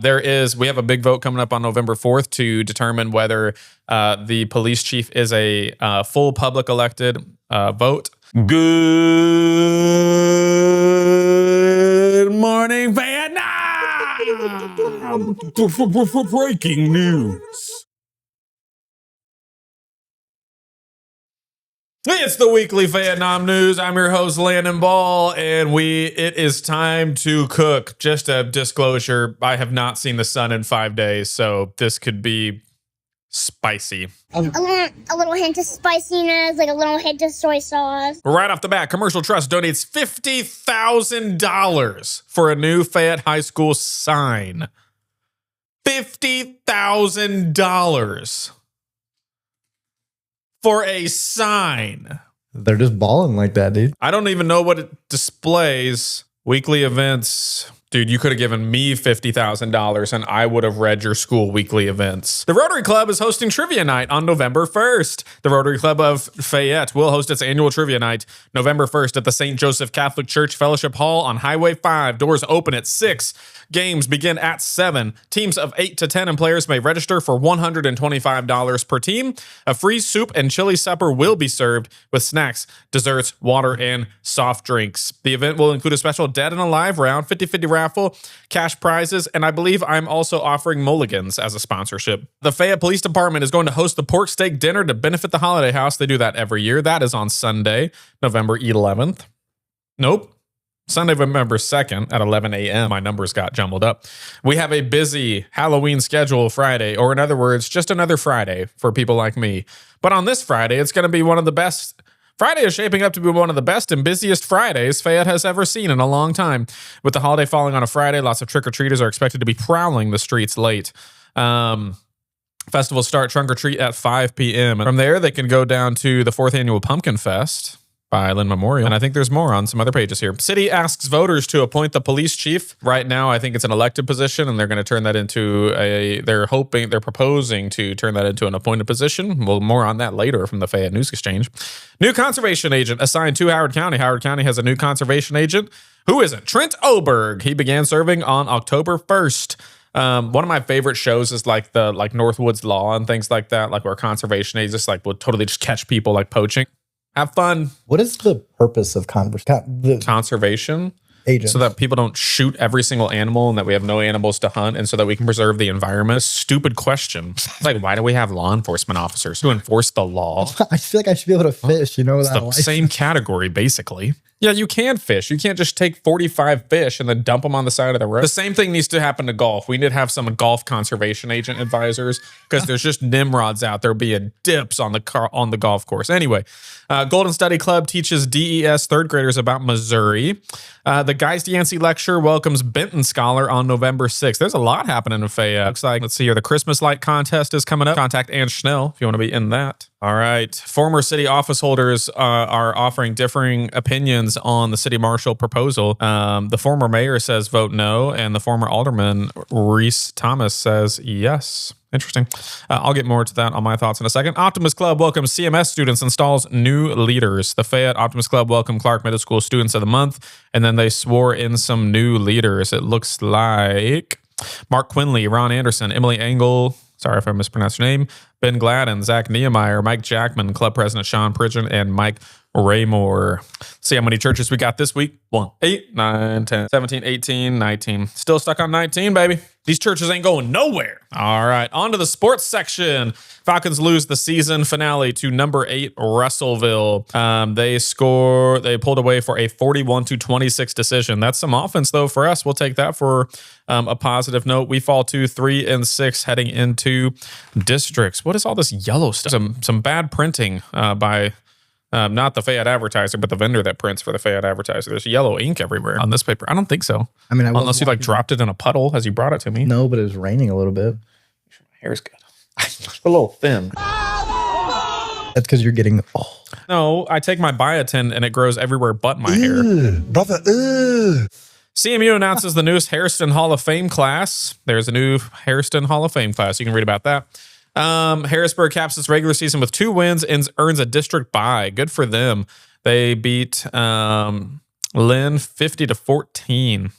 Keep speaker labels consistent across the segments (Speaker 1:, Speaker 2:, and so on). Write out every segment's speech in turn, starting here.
Speaker 1: We have a big vote coming up on November 4th to determine whether the police chief is a full public elected vote. Good morning, Vietnam! Breaking news. It's the Weekly FayetteNAM News. I'm your host, Landon Ball, and it is time to cook. Just a disclosure, I have not seen the sun in 5 days, so this could be spicy.
Speaker 2: A little hint of spiciness, like a little hint of soy sauce.
Speaker 1: Right off the bat, Commercial Trust donates $50,000 for a new Fayette High School sign. $50,000 for a sign.
Speaker 3: They're just balling like that, dude.
Speaker 1: I don't even know what it displays. Weekly events. Dude, you could have given me $50,000 and I would have read your school weekly events. The Rotary Club is hosting Trivia Night on November 1st. The Rotary Club of Fayette will host its annual Trivia Night November 1st at the St. Joseph Catholic Church Fellowship Hall on Highway 5. Doors open at 6. Games begin at 7. Teams of 8 to 10 and players may register for $125 per team. A free soup and chili supper will be served with snacks, desserts, water, and soft drinks. The event will include a special Dead and Alive round, 50-50 raffle, cash prizes, and I believe I'm also offering mulligans as a sponsorship. The Fayette Police Department is going to host the pork steak dinner to benefit the holiday house. They do that every year. That is on Sunday, November 11th. Nope. Sunday, November 2nd at 11 a.m. My numbers got jumbled up. We have a busy Halloween schedule Friday, or in other words, just another Friday for people like me. But on this Friday, it's going to be one of the best. Friday is shaping up to be one of the best and busiest Fridays Fayette has ever seen in a long time. With the holiday falling on a Friday, lots of trick-or-treaters are expected to be prowling the streets late. Festivals start trunk or treat at 5 p.m. From there, they can go down to the 4th annual Pumpkin Fest by Lynn Memorial. And I think there's more on some other pages here. City asks voters to appoint the police chief. Right now, I think it's an elected position, and they're going to turn that into they're proposing to turn that into an appointed position. Well, more on that later from the Fayette News Exchange. New conservation agent assigned to Howard County. Howard County has a new conservation agent. Who is it? Trent Oberg. He began serving on October 1st. One of my favorite shows is like Northwoods Law and things like that, like where conservation agents will totally just catch people like poaching. Have fun.
Speaker 3: What is the purpose of
Speaker 1: conservation? Agents. So that people don't shoot every single animal and that we have no animals to hunt and so that we can preserve the environment. Stupid question. It's like, why do we have law enforcement officers to enforce the law?
Speaker 3: I feel like I should be able to fish,
Speaker 1: It's the same category, basically. Yeah, you can fish. You can't just take 45 fish and then dump them on the side of the road. The same thing needs to happen to golf. We need to have some golf conservation agent advisors because there's just nimrods out there being dips on the golf course. Anyway, Golden Study Club teaches DES third graders about Missouri. The Geist Yancey Lecture welcomes Benton Scholar on November 6th. There's a lot happening in Fayette. Looks like, let's see here, the Christmas light contest is coming up. Contact Ann Schnell if you want to be in that. All right. Former city office holders are offering differing opinions on the city marshal proposal. The former mayor says vote no, and the former alderman, Reese Thomas, says yes. Interesting. I'll get more to that on my thoughts in a second. Optimist Club welcomes CMS students, installs new leaders. The Fayette Optimist Club welcomed Clark Middle School Students of the Month, and then they swore in some new leaders. It looks like Mark Quinley, Ron Anderson, Emily Engel, sorry if I mispronounced your name, Ben Gladden, Zach Niemeyer, Mike Jackman, Club President Sean Pridgeon, and Mike Raymore. See how many churches we got this week? 1, 8, 9, 10, 17, 18, 19. Still stuck on 19, baby. These churches ain't going nowhere. All right, on to the sports section. Falcons lose the season finale to number 8 Russellville. They pulled away for a 41-26 decision. That's some offense though for us. We'll take that for a positive note. We fall to 3-6 heading into districts. What is all this yellow stuff? Some bad printing by not the Fayette Advertiser, but the vendor that prints for the Fayette Advertiser. There's yellow ink everywhere on this paper. I don't think so. I mean, unless you dropped it in a puddle as you brought it to me.
Speaker 3: No, but it was raining a little bit.
Speaker 1: My hair's good. It's a little thin.
Speaker 3: That's because you're getting old.
Speaker 1: No, I take my biotin and it grows everywhere but my hair.
Speaker 3: Brother,
Speaker 1: CMU announces the newest Hairston Hall of Fame class. There's a new Hairston Hall of Fame class. You can read about that. Harrisburg caps its regular season with 2 wins and earns a district bye. Good for them. They beat Lynn 50-14.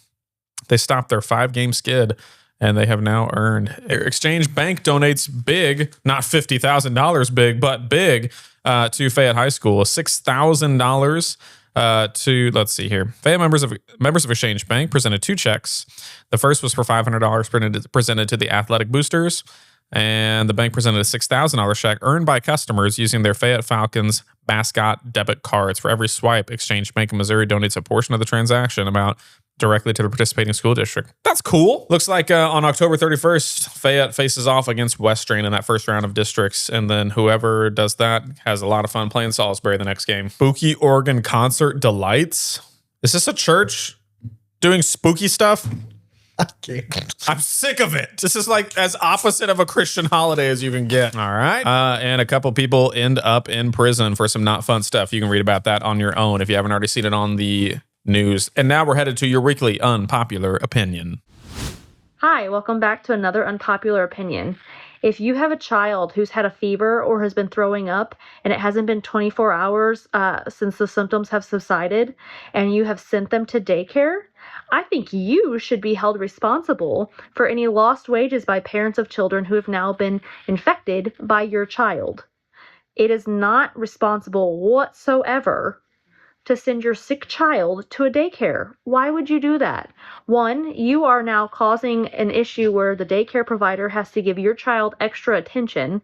Speaker 1: They stopped their 5-game skid and they have now earned. Exchange Bank donates big, not $50,000 big, but big to Fayette High School, $6,000 to, let's see here. Fayette members of Exchange Bank presented 2 checks. The first was for $500 presented to the athletic boosters, and the bank presented a $6,000 check earned by customers using their Fayette Falcons mascot debit cards. For every swipe, Exchange Bank of Missouri donates a portion of the transaction amount directly to the participating school district. That's cool. Looks like on October 31st, Fayette faces off against West Drain in that first round of districts. And then whoever does that has a lot of fun playing Salisbury the next game. Spooky Organ Concert Delights. Is this a church doing spooky stuff?
Speaker 3: Okay.
Speaker 1: I'm sick of it. This is like as opposite of a Christian holiday as you can get. All right. And a couple people end up in prison for some not fun stuff. You can read about that on your own if you haven't already seen it on the news. And now we're headed to your weekly unpopular opinion.
Speaker 4: Hi, welcome back to another unpopular opinion. If you have a child who's had a fever or has been throwing up and it hasn't been 24 hours since the symptoms have subsided and you have sent them to daycare, I think you should be held responsible for any lost wages by parents of children who have now been infected by your child. It is not responsible whatsoever to send your sick child to a daycare. Why would you do that? One, you are now causing an issue where the daycare provider has to give your child extra attention,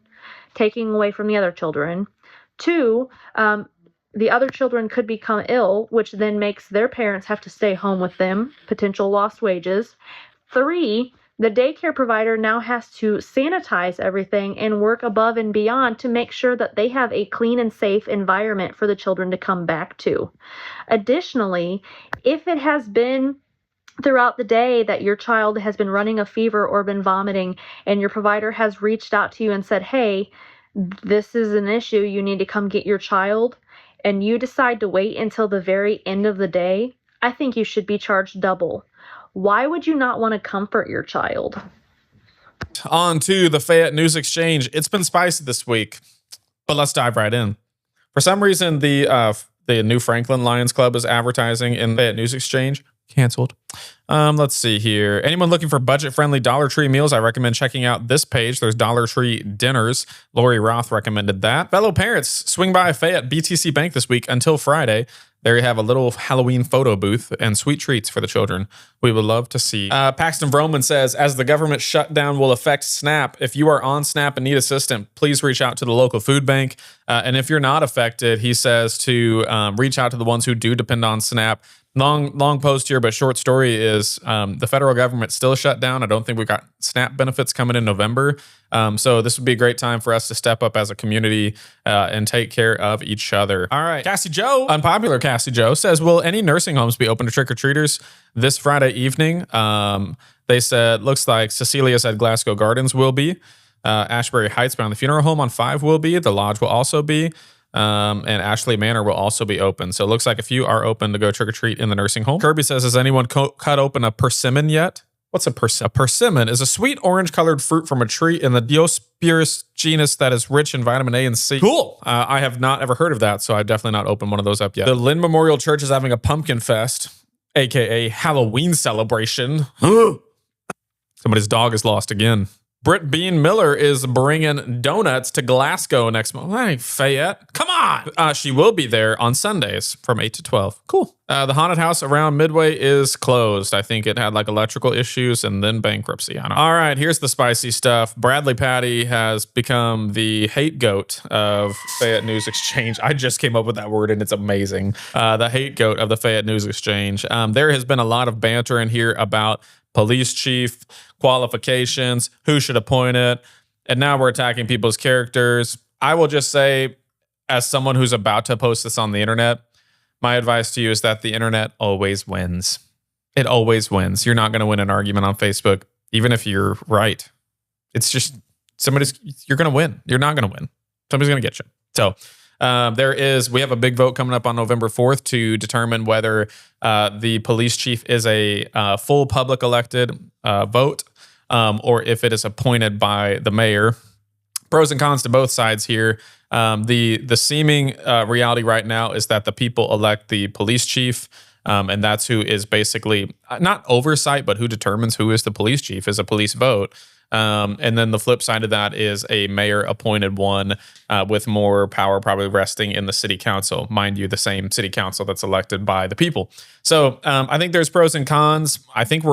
Speaker 4: taking away from the other children. Two, the other children could become ill, which then makes their parents have to stay home with them, potential lost wages. Three, the daycare provider now has to sanitize everything and work above and beyond to make sure that they have a clean and safe environment for the children to come back to. Additionally, if it has been throughout the day that your child has been running a fever or been vomiting and your provider has reached out to you and said, hey, this is an issue, you need to come get your child, and you decide to wait until the very end of the day, I think you should be charged double. Why would you not want to comfort your child?
Speaker 1: On to the Fayette News Exchange. It's been spicy this week, but let's dive right in. For some reason, the New Franklin Lions Club is advertising in Fayette News Exchange. Canceled. Let's see here. Anyone looking for budget-friendly Dollar Tree meals, I recommend checking out this page. There's Dollar Tree dinners. Lori Roth recommended that. Fellow parents, swing by Fayette BTC Bank this week until Friday. There you have a little Halloween photo booth and sweet treats for the children. We would love to see. Paxton Vroman says, as the government shutdown will affect SNAP, if you are on SNAP and need assistance, please reach out to the local food bank. And if you're not affected, he says to reach out to the ones who do depend on SNAP. Long post here, but short story is the federal government still shut down. I don't think we've got SNAP benefits coming in November. So this would be a great time for us to step up as a community and take care of each other. All right. Cassie Joe, unpopular Cassie Joe, says, will any nursing homes be open to trick-or-treaters this Friday evening? They said, looks like Cecilia's at Glasgow Gardens will be. Ashbury Heights Bound the Funeral Home on 5 will be. The Lodge will also be. And Ashley Manor will also be open. So it looks like a few are open to go trick-or-treat in the nursing home. Kirby says, has anyone cut open a persimmon yet? What's a persimmon? A persimmon is a sweet orange-colored fruit from a tree in the Diospyros genus that is rich in vitamin A and C. Cool. I have not ever heard of that, so I've definitely not opened one of those up yet. The Lynn Memorial Church is having a pumpkin fest, a.k.a. Halloween celebration. Somebody's dog is lost again. Britt Bean Miller is bringing donuts to Glasgow next month. Hey, Fayette, come on. She will be there on Sundays from 8 to 12. Cool. The haunted house around Midway is closed. I think it had like electrical issues and then bankruptcy. I don't know. All right, here's the spicy stuff. Bradley Patty has become the hate goat of Fayette News Exchange. I just came up with that word and it's amazing. The hate goat of the Fayette News Exchange. There has been a lot of banter in here about police chief, qualifications, who should appoint it, and now we're attacking people's characters. I will just say, as someone who's about to post this on the internet, my advice to you is that the internet always wins. It always wins. You're not going to win an argument on Facebook, even if you're right. It's just you're going to win. You're not going to win. Somebody's going to get you. So we have a big vote coming up on November 4th to determine whether the police chief is a full public elected vote or if it is appointed by the mayor. Pros and cons to both sides here. The seeming reality right now is that the people elect the police chief And that's who is basically not oversight, but who determines who is the police chief is a police vote. And then the flip side of that is a mayor appointed one with more power probably resting in the city council. Mind you, the same city council that's elected by the people. So I think there's pros and cons. I think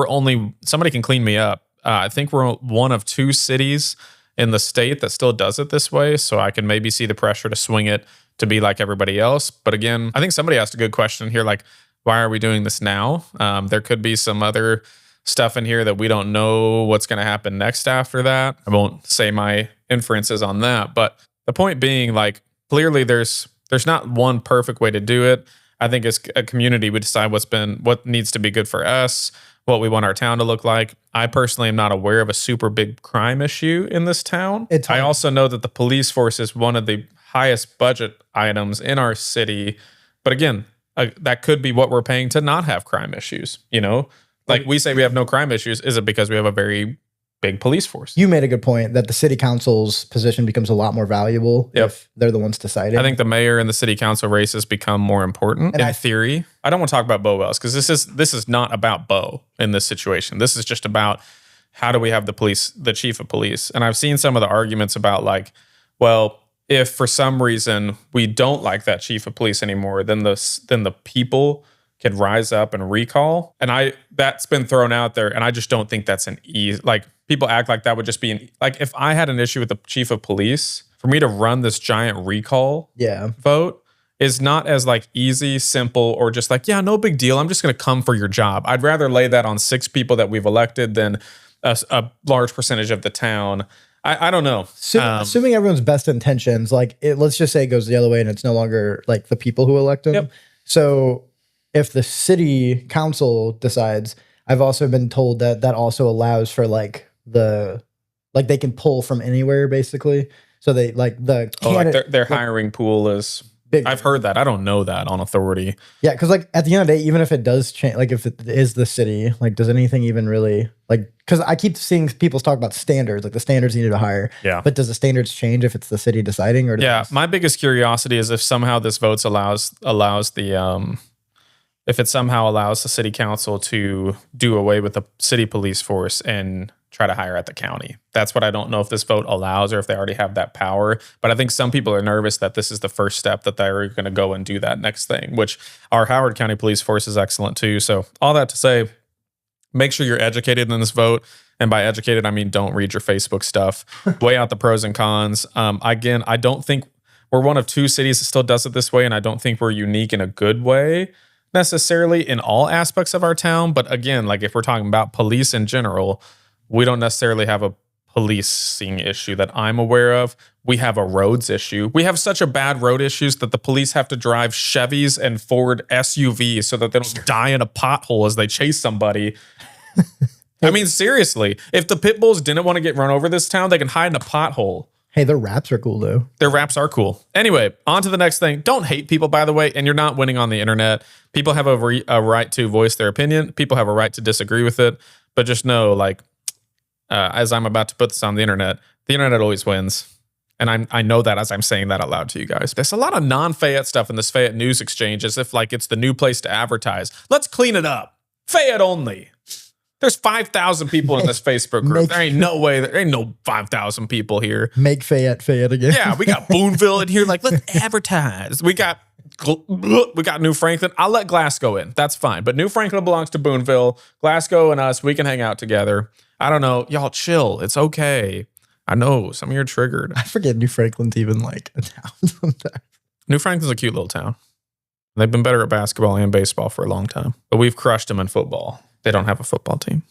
Speaker 1: somebody can clean me up. I think we're one of 2 cities in the state that still does it this way. So I can maybe see the pressure to swing it to be like everybody else. But again, I think somebody asked a good question here, like, why are we doing this now? There could be some other stuff in here that we don't know what's going to happen next after that. I won't say my inferences on that, but the point being, like, clearly there's not one perfect way to do it. I think as a community, we decide what needs to be good for us, what we want our town to look like. I personally am not aware of a super big crime issue in this town. I also know that the police force is one of the highest budget items in our city. But again, that could be what we're paying to not have crime issues, Like we say we have no crime issues. Is it because we have a very big police force?
Speaker 3: You made a good point that the city council's position becomes a lot more valuable if they're the ones deciding.
Speaker 1: I think the mayor and the city council races become more important in theory. I don't want to talk about Bo Wells because this is not about Bo in this situation. This is just about how do we have the chief of police. And I've seen some of the arguments about, like, well, if for some reason we don't like that chief of police anymore, then the people could rise up and recall. And that's been thrown out there. And I just don't think that's an easy, like, people act like that would just be like, if I had an issue with the chief of police, for me to run this giant recall vote is not as, like, easy, simple, or just like, yeah, no big deal. I'm just going to come for your job. I'd rather lay that on 6 people that we've elected than a large percentage of the town. I don't know.
Speaker 3: Assuming everyone's best intentions, like, let's just say it goes the other way and it's no longer, like, the people who elect them.
Speaker 1: Yep.
Speaker 3: So if the city council decides, I've also been told that also allows for, like, they can pull from anywhere, basically. So they, like,
Speaker 1: their hiring pool is big. I've heard that. I don't know that on authority.
Speaker 3: Yeah, because, like, at the end of the day, even if it does change, like, if it is the city, like, does anything even really, like, because I keep seeing people talk about standards, like the standards needed to hire.
Speaker 1: Yeah.
Speaker 3: But does the standards change if it's the city deciding? Or
Speaker 1: my biggest curiosity is if somehow this vote allows the if it somehow allows the city council to do away with the city police force and try to hire at the county. That's what I don't know if this vote allows or if they already have that power. But I think some people are nervous that this is the first step that they're going to go and do that next thing, which our Howard County Police Force is excellent too. So all that to say, make sure you're educated in this vote. And by educated, I mean don't read your Facebook stuff. Weigh out the pros and cons. Again, I don't think we're one of 2 cities that still does it this way, and I don't think we're unique in a good way necessarily in all aspects of our town. But again, like, if we're talking about police in general, we don't necessarily have a policing issue that I'm aware of. We have a roads issue. We have such a bad road issues that the police have to drive Chevys and Ford SUVs so that they don't die in a pothole as they chase somebody. I mean, seriously, if the pit bulls didn't want to get run over this town, they can hide in a pothole.
Speaker 3: Hey, their raps are cool, though.
Speaker 1: Their raps are cool. Anyway, on to the next thing. Don't hate people, by the way, and you're not winning on the internet. People have a right to voice their opinion. People have a right to disagree with it. But just know, like, as I'm about to put this on the internet always wins. And I know that as I'm saying that out loud to you guys. There's a lot of non-Fayette stuff in this Fayette News Exchange as if, like, it's the new place to advertise. Let's clean it up. Fayette only. There's 5,000 people in this Facebook group. There ain't no way. There ain't no 5,000 people here.
Speaker 3: Make Fayette again.
Speaker 1: Yeah, we got Boonville in here. Like, let's advertise. We got New Franklin. I'll let Glasgow in. That's fine. But New Franklin belongs to Boonville. Glasgow and us, we can hang out together. I don't know. Y'all chill. It's okay. I know some of you are triggered.
Speaker 3: I forget New Franklin's even, like, a town sometimes.
Speaker 1: New Franklin's a cute little town. They've been better at basketball and baseball for a long time. But we've crushed them in football. They don't have a football team.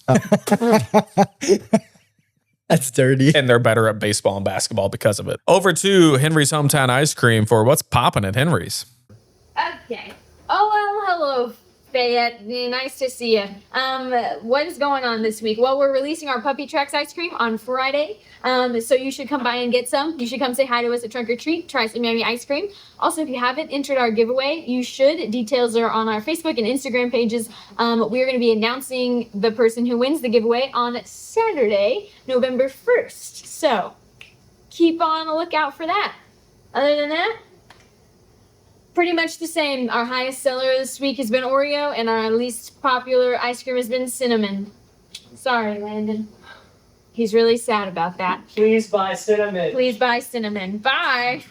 Speaker 3: That's dirty.
Speaker 1: And they're better at baseball and basketball because of it. Over to Henry's Hometown Ice Cream for what's popping at Henry's.
Speaker 5: Okay. Oh, well, hello, Fayette. Nice to see you. What is going on this week? Well, we're releasing our Puppy Tracks ice cream on Friday. So you should come by and get some. You should come say hi to us at Trunk or Treat. Try some yummy ice cream. Also, if you haven't entered our giveaway, you should. Details are on our Facebook and Instagram pages. We're going to be announcing the person who wins the giveaway on Saturday, November 1st. So keep on the lookout for that. Other than that, pretty much the same. Our highest seller this week has been Oreo, and our least popular ice cream has been cinnamon. Sorry, Landon. He's really sad about that.
Speaker 6: Please buy cinnamon.
Speaker 5: Please buy cinnamon. Bye.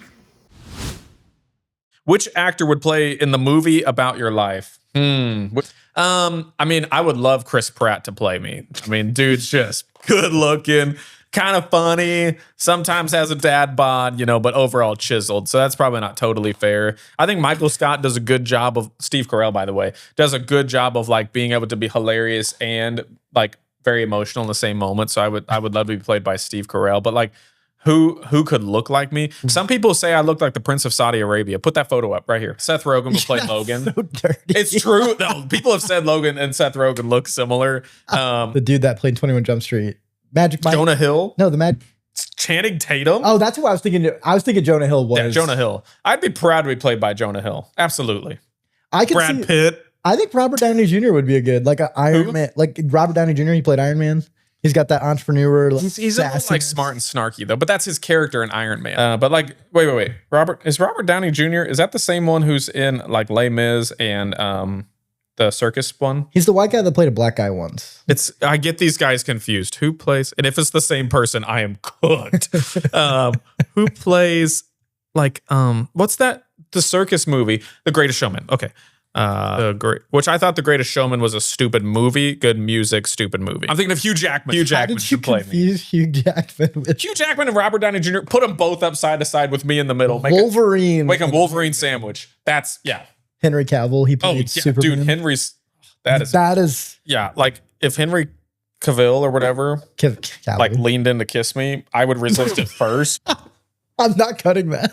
Speaker 1: Which actor would play in the movie about your life? I mean, I would love Chris Pratt to play me. I mean, dude's just good looking, kind of funny, sometimes has a dad bod, you know, but overall chiseled. So that's probably not totally fair. I think Michael Scott does a good job of, Steve Carell, by the way, does a good job of like being able to be hilarious and like very emotional in the same moment. So I would love to be played by Steve Carell, but like who could look like me? Some people say I look like the Prince of Saudi Arabia. Put that photo up right here. Seth Rogen will play Logan.
Speaker 3: So dirty.
Speaker 1: It's true. No, people have said Logan and Seth Rogen look similar.
Speaker 3: The dude that played 21 Jump Street. Magic Mike.
Speaker 1: Jonah Hill.
Speaker 3: No, the
Speaker 1: Channing Tatum.
Speaker 3: Oh, that's who I was thinking. I was thinking Jonah Hill was.
Speaker 1: Yeah, Jonah Hill. I'd be proud to be played by Jonah Hill. Absolutely.
Speaker 3: I could
Speaker 1: Brad
Speaker 3: see,
Speaker 1: Pitt.
Speaker 3: I think Robert Downey Jr. would be a good, like an Iron Man. Like Robert Downey Jr., he played Iron Man. He's got that entrepreneur.
Speaker 1: He's a little like smart and snarky though, but that's his character in Iron Man. But like, wait. Robert Downey Jr. Is that the same one who's in like Les Mis and the circus one?
Speaker 3: He's the white guy that played a black guy once.
Speaker 1: I get these guys confused. Who plays? And if it's the same person, I am cooked. Who plays like what's that? The circus movie, The Greatest Showman. Okay. Which I thought The Greatest Showman was a stupid movie. Good music, stupid movie. I'm thinking of Hugh Jackman. Hugh Jackman should play me.
Speaker 3: Hugh Jackman with
Speaker 1: Hugh Jackman and Robert Downey Jr. Put them both up side to side with me in the middle.
Speaker 3: Wolverine.
Speaker 1: Make a Wolverine sandwich. That's
Speaker 3: Henry Cavill. He played Superman.
Speaker 1: Dude, Henry's that is like if Henry Cavill or whatever
Speaker 3: Cavill.
Speaker 1: like leaned in to kiss me, I would resist it first.
Speaker 3: I'm not cutting that.